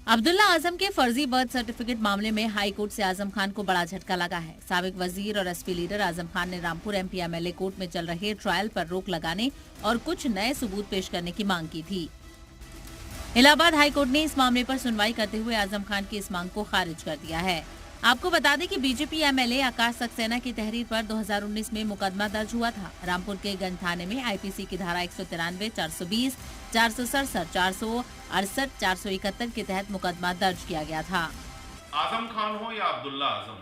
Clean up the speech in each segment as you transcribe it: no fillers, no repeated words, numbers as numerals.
अब्दुल्ला आजम के फर्जी birth certificate मामले में हाई कोर्ट से आजम खान को बड़ा झटका लगा है। साबिक वजीर और एसपी लीडर आजम खान ने रामपुर एमपी एमएलए कोर्ट में चल रहे ट्रायल पर रोक लगाने और कुछ नए सबूत पेश करने की मांग की थी। इलाहाबाद हाई कोर्ट ने इस मामले पर सुनवाई करते हुए आजम खान की इस मांग को खारिज कर दिया है। आपको बता दें कि बीजेपी एमएलए आकाश सक्सेना की तहरीर पर 2019 में मुकदमा दर्ज हुआ था। रामपुर के गंज थाने में आईपीसी की धारा 193, 420, 467, 468, 471 के तहत मुकदमा दर्ज किया गया था। आजम खान हो या अब्दुल्ला आजम,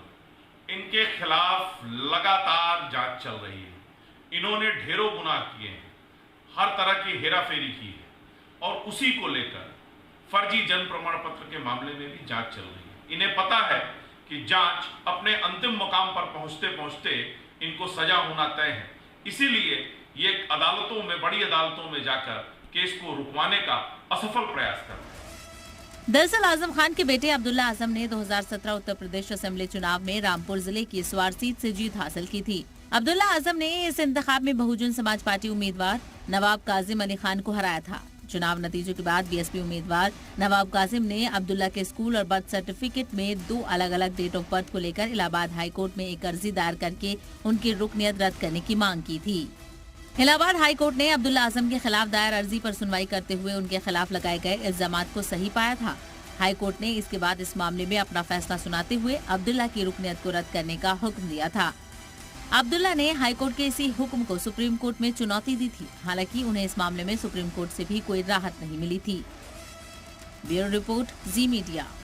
इनके खिलाफ लगातार जांच चल रही है। इन्होंने ढेरों गुनाह किए हैं, हर तरह की हेराफेरी की है और उसी को लेकर फर्जी जन्म प्रमाण पत्र के मामले में भी जांच चल रही है। इन्हें पता है कि जांच अपने अंतिम मुकाम पर पहुंचते पहुंचते इनको सजा होना तय है, इसीलिए ये अदालतों में, बड़ी अदालतों में जाकर केस को रुकवाने का असफल प्रयास कर रहे हैं। दरअसल आजम खान के बेटे अब्दुल्ला आजम ने 2017 उत्तर प्रदेश असेंबली चुनाव में रामपुर जिले की स्वार सीट से जीत हासिल की थी। अब्दुल्ला आजम ने इस इंतखाब में बहुजन समाज पार्टी उम्मीदवार नवाब काजिम अली खान को हराया था। चुनाव नतीजों के बाद बीएसपी उम्मीदवार नवाब काजिम ने अब्दुल्ला के स्कूल और बर्थ सर्टिफिकेट में 2 अलग-अलग डेट ऑफ बर्थ को लेकर इलाहाबाद हाई कोर्ट में एक अर्जी दायर करके उनकी रुकनियत रद्द करने की मांग की थी। इलाहाबाद हाई कोर्ट ने अब्दुल्ला आजम के खिलाफ दायर अर्जी पर सुनवाई करते हुए उनके खिलाफ लगाए गए इल्जामात को सही पाया था। हाई कोर्ट ने इसके बाद इस मामले में अपना फैसला सुनाते हुए अब्दुल्ला की रुकनियत को रद्द करने का हुक्म दिया था। अब्दुल्ला ने हाईकोर्ट के इसी हुक्म को सुप्रीम कोर्ट में चुनौती दी थी। हालांकि उन्हें इस मामले में सुप्रीम कोर्ट से भी कोई राहत नहीं मिली थी। ब्यूरो रिपोर्ट, जी मीडिया।